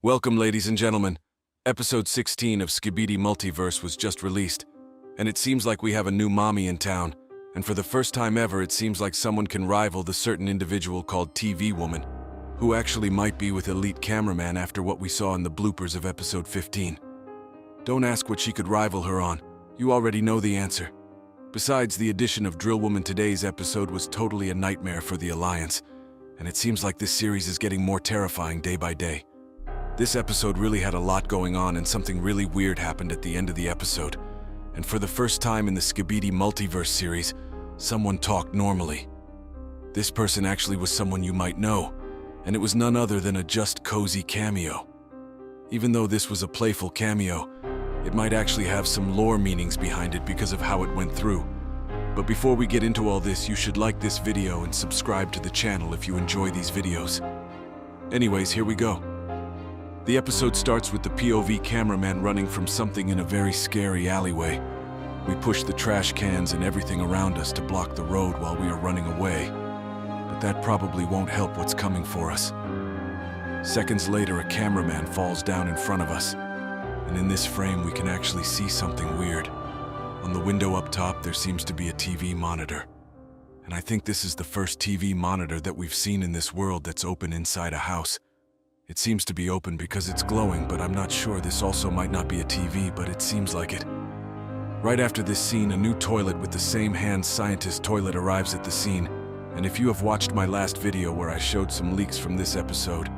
Welcome, ladies and gentlemen. Episode 16 of SKIBIDI Multiverse was just released, and it seems like we have a new mommy in town, and for the first time ever it seems like someone can rival the certain individual called TV Woman, who actually might be with elite cameraman after what we saw in the bloopers of episode 15. Don't ask what she could rival her on, you already know the answer. Besides, the addition of DRILLWOMAN today's episode was totally a nightmare for the Alliance, and it seems like this series is getting more terrifying day by day. This episode really had a lot going on, and something really weird happened at the end of the episode. And for the first time in the SKIBIDI Multiverse series, someone talked normally. This person actually was someone you might know, and it was none other than a Just Cozy cameo. Even though this was a playful cameo, it might actually have some lore meanings behind it because of how it went through. But before we get into all this, you should like this video and subscribe to the channel if you enjoy these videos. Anyways, here we go. The episode starts with the POV cameraman running from something in a very scary alleyway. We push the trash cans and everything around us to block the road while we are running away, but that probably won't help what's coming for us. Seconds later, a cameraman falls down in front of us, and in this frame we can actually see something weird. On the window up top there seems to be a TV monitor, and I think this is the first TV monitor that we've seen in this world that's open inside a house. It seems to be open because it's glowing, but I'm not sure. This also might not be a TV, but it seems like it. Right after this scene, a new toilet with the same hand scientist toilet arrives at the scene, and if you have watched my last video where I showed some leaks from this episode,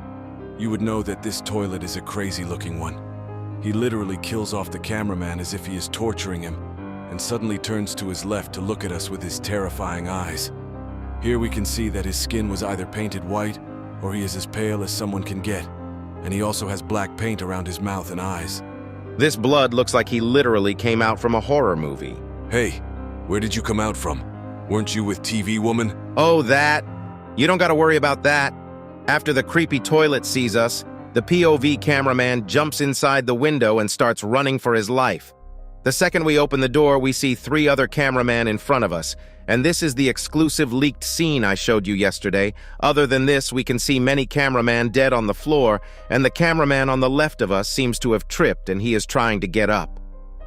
you would know that this toilet is a crazy looking one. He literally kills off the cameraman as if he is torturing him, and suddenly turns to his left to look at us with his terrifying eyes. Here we can see that his skin was either painted white, or he is as pale as someone can get, and he also has black paint around his mouth and eyes. This blood looks like he literally came out from a horror movie. Hey, where did you come out from? Weren't you with TV Woman? Oh, that? You don't gotta worry about that. After the creepy toilet sees us, the POV cameraman jumps inside the window and starts running for his life. The second we open the door, we see 3 other cameramen in front of us, and this is the exclusive leaked scene I showed you yesterday. Other than this, we can see many cameramen dead on the floor, and the cameraman on the left of us seems to have tripped and he is trying to get up.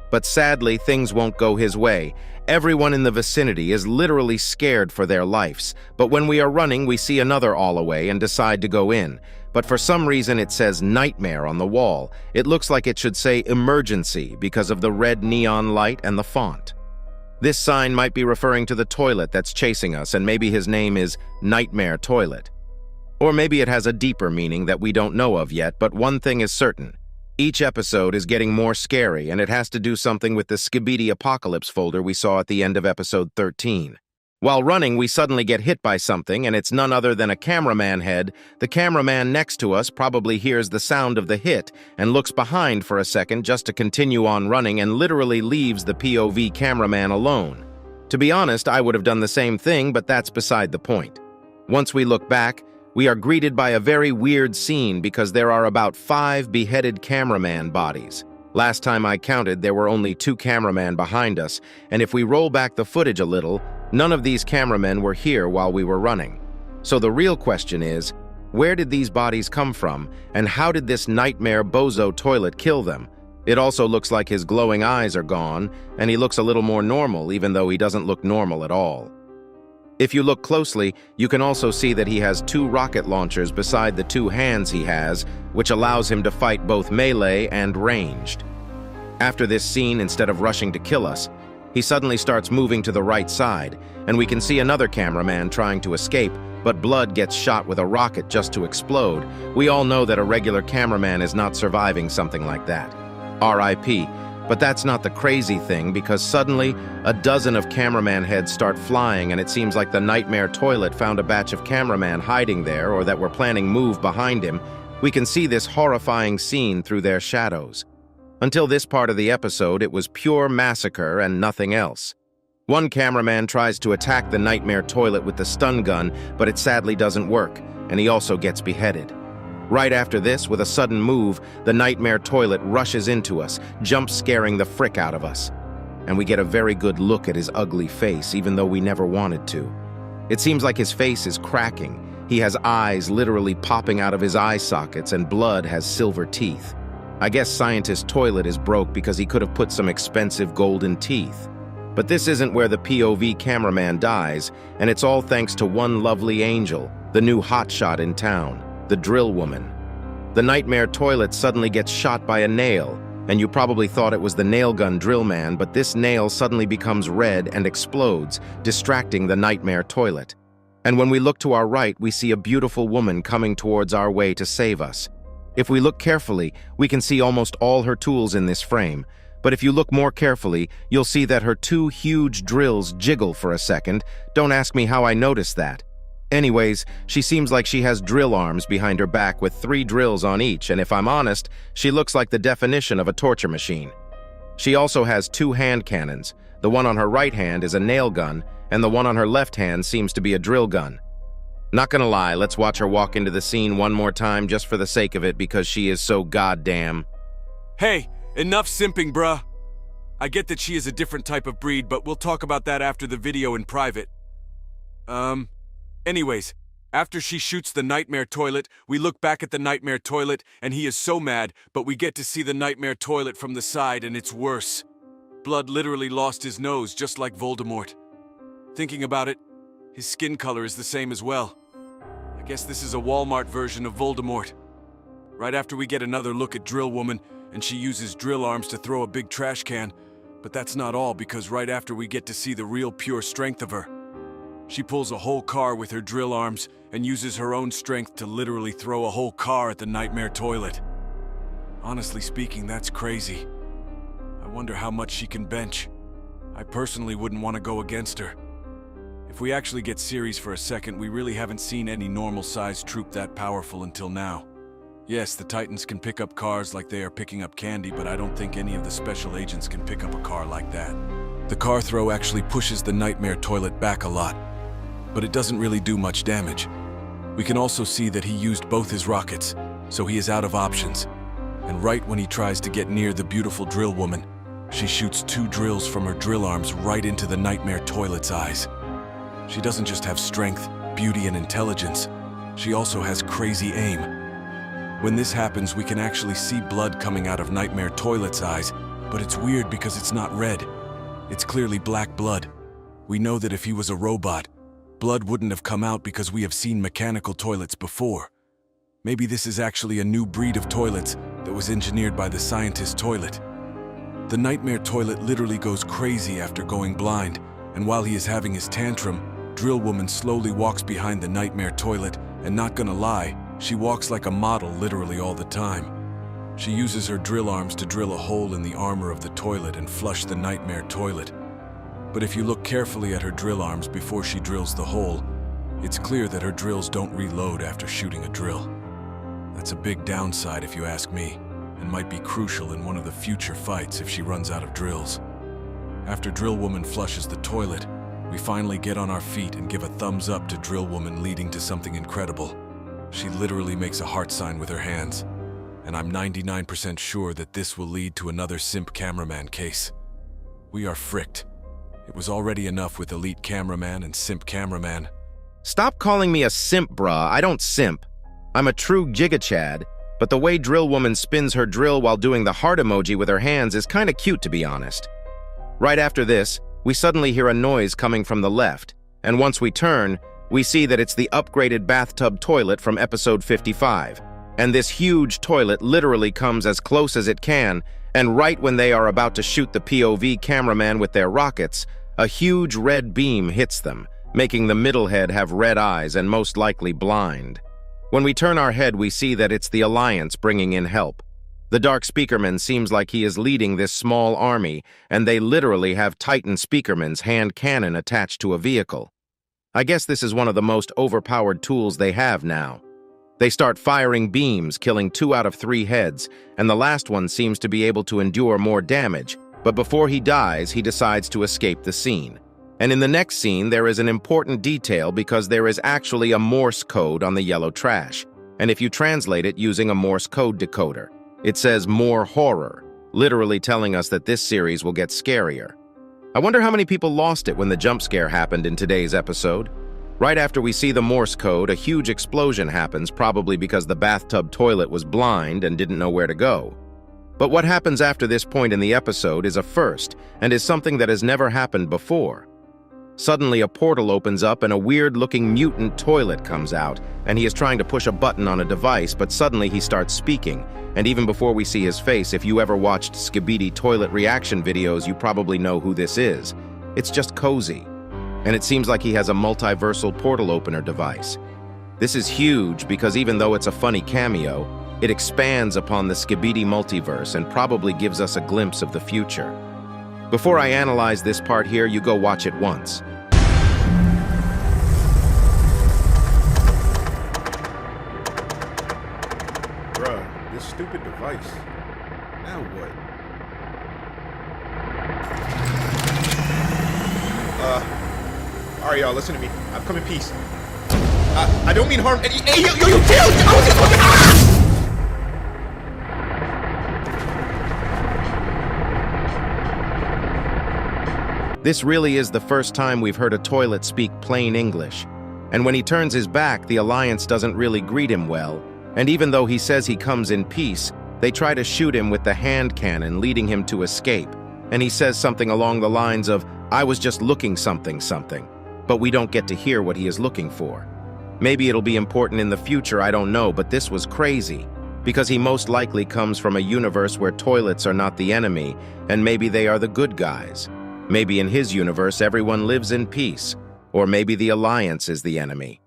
But sadly, things won't go his way. Everyone in the vicinity is literally scared for their lives, but when we are running, we see another all-away and decide to go in. But for some reason it says nightmare on the wall. It looks like it should say emergency because of the red neon light and the font. This sign might be referring to the toilet that's chasing us, and maybe his name is Nightmare Toilet. Or maybe it has a deeper meaning that we don't know of yet, but one thing is certain. Each episode is getting more scary, and it has to do something with the SKIBIDI Apocalypse folder we saw at the end of episode 13. While running, we suddenly get hit by something, and it's none other than a cameraman head. The cameraman next to us probably hears the sound of the hit and looks behind for a second just to continue on running, and literally leaves the POV cameraman alone. To be honest, I would have done the same thing, but that's beside the point. Once we look back, we are greeted by a very weird scene because there are about 5 beheaded cameraman bodies. Last time I counted, there were only 2 cameramen behind us, and if we roll back the footage a little, none of these cameramen were here while we were running. So the real question is, where did these bodies come from, and how did this nightmare bozo toilet kill them? It also looks like his glowing eyes are gone, and he looks a little more normal, even though he doesn't look normal at all. If you look closely, you can also see that he has 2 rocket launchers beside the 2 hands he has, which allows him to fight both melee and ranged. After this scene, instead of rushing to kill us, he suddenly starts moving to the right side, and we can see another cameraman trying to escape, but blood gets shot with a rocket just to explode. We all know that a regular cameraman is not surviving something like that. RIP. But that's not the crazy thing, because suddenly a dozen of cameraman heads start flying, and it seems like the Nightmare Toilet found a batch of cameraman hiding there, or that were planning move behind him. We can see this horrifying scene through their shadows. Until this part of the episode, it was pure massacre and nothing else. One cameraman tries to attack the Nightmare Toilet with the stun gun, but it sadly doesn't work, and he also gets beheaded. Right after this, with a sudden move, the Nightmare Toilet rushes into us, jump scaring the frick out of us. And we get a very good look at his ugly face, even though we never wanted to. It seems like his face is cracking, He has eyes literally popping out of his eye sockets and blood has silver teeth. I guess Scientist's toilet is broke because he could have put some expensive golden teeth. But this isn't where the POV cameraman dies, and it's all thanks to one lovely angel, the new hotshot in town, the drill woman. The nightmare toilet suddenly gets shot by a nail, and you probably thought it was the nail gun drill man, but this nail suddenly becomes red and explodes, distracting the nightmare toilet. And when we look to our right, we see a beautiful woman coming towards our way to save us. If we look carefully, we can see almost all her tools in this frame, but if you look more carefully, you'll see that her two huge drills jiggle for a second. Don't ask me how I noticed that. Anyways, she seems like she has drill arms behind her back with 3 drills on each, and if I'm honest, she looks like the definition of a torture machine. She also has 2 hand cannons. The one on her right hand is a nail gun, and the one on her left hand seems to be a drill gun. Not gonna lie, let's watch her walk into the scene one more time just for the sake of it because she is so goddamn. Hey, enough simping, bruh. I get that she is a different type of breed, but we'll talk about that after the video in private. Anyways, after she shoots the nightmare toilet, we look back at the nightmare toilet, and he is so mad, but we get to see the nightmare toilet from the side, and it's worse. Blood literally lost his nose, just like Voldemort. Thinking about it, his skin color is the same as well. I guess this is a Walmart version of Voldemort. Right after we get another look at Drill Woman, and she uses drill arms to throw a big trash can, but that's not all, because right after we get to see the real pure strength of her. She pulls a whole car with her drill arms and uses her own strength to literally throw a whole car at the nightmare toilet. Honestly speaking, that's crazy. I wonder how much she can bench. I personally wouldn't want to go against her. If we actually get serious for a second, we really haven't seen any normal-sized troop that powerful until now. Yes, the Titans can pick up cars like they are picking up candy, but I don't think any of the special agents can pick up a car like that. The car throw actually pushes the nightmare toilet back a lot, but it doesn't really do much damage. We can also see that he used both his rockets, so he is out of options. And right when he tries to get near the beautiful drill woman, she shoots 2 drills from her drill arms right into the nightmare toilet's eyes. She doesn't just have strength, beauty, and intelligence. She also has crazy aim. When this happens, we can actually see blood coming out of nightmare toilet's eyes, but it's weird because it's not red. It's clearly black blood. We know that if he was a robot, blood wouldn't have come out because we have seen mechanical toilets before. Maybe this is actually a new breed of toilets that was engineered by the Scientist's toilet. The nightmare toilet literally goes crazy after going blind, and while he is having his tantrum, Drill Woman slowly walks behind the nightmare toilet, and not gonna lie, she walks like a model literally all the time. She uses her drill arms to drill a hole in the armor of the toilet and flush the nightmare toilet. But if you look carefully at her drill arms before she drills the hole, it's clear that her drills don't reload after shooting a drill. That's a big downside if you ask me, and might be crucial in one of the future fights if she runs out of drills. After Drill Woman flushes the toilet, we finally get on our feet and give a thumbs up to Drill Woman, leading to something incredible. She literally makes a heart sign with her hands, and I'm 99% sure that this will lead to another simp cameraman case. We are fricked. It was already enough with elite cameraman and simp cameraman. Stop calling me a simp, brah. I don't simp. I'm a true giga-chad, but the way Drill Woman spins her drill while doing the heart emoji with her hands is kinda cute, to be honest. Right after this, we suddenly hear a noise coming from the left, and once we turn, we see that it's the upgraded bathtub toilet from episode 55. And this huge toilet literally comes as close as it can, and right when they are about to shoot the POV cameraman with their rockets, a huge red beam hits them, making the middle head have red eyes and most likely blind. When we turn our head, we see that it's the Alliance bringing in help. The Dark Speakerman seems like he is leading this small army, and they literally have Titan Speakerman's hand cannon attached to a vehicle. I guess this is one of the most overpowered tools they have now. They start firing beams, killing 2 out of 3 heads, and the last one seems to be able to endure more damage, but before he dies, he decides to escape the scene. And in the next scene, there is an important detail because there is actually a Morse code on the yellow trash, and if you translate it using a Morse code decoder, it says "more horror," literally telling us that this series will get scarier. I wonder how many people lost it when the jump scare happened in today's episode. Right after we see the Morse code, a huge explosion happens, probably because the bathtub toilet was blind and didn't know where to go. But what happens after this point in the episode is a first, and is something that has never happened before. Suddenly, a portal opens up and a weird-looking mutant toilet comes out, and he is trying to push a button on a device, but suddenly he starts speaking. And even before we see his face, if you ever watched Skibidi toilet reaction videos, you probably know who this is. It's just cozy. And it seems like he has a multiversal portal opener device. This is huge because even though it's a funny cameo, it expands upon the Skibidi multiverse and probably gives us a glimpse of the future. Before I analyze this part here, you go watch it once. Bruh, this stupid device. Now what? Alright, y'all, listen to me. I've come in peace. I don't mean harm. Hey, yo, chill! I was just fucking. This really is the first time we've heard a toilet speak plain English. And when he turns his back, the Alliance doesn't really greet him well. And even though he says he comes in peace, they try to shoot him with the hand cannon, leading him to escape. And he says something along the lines of, "I was just looking something." But we don't get to hear what he is looking for. Maybe it'll be important in the future, I don't know, but this was crazy. Because he most likely comes from a universe where toilets are not the enemy, and maybe they are the good guys. Maybe in his universe everyone lives in peace, or maybe the Alliance is the enemy.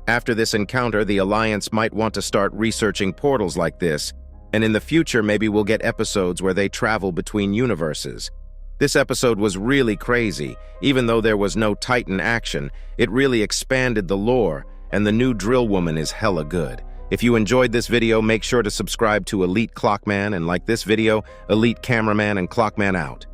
After this encounter, the Alliance might want to start researching portals like this, and in the future maybe we'll get episodes where they travel between universes. This episode was really crazy. Even though there was no Titan action, it really expanded the lore, and the new DRILLWOMAN is hella good. If you enjoyed this video, make sure to subscribe to Elite Clockman, and like this video, Elite Cameraman and Clockman out.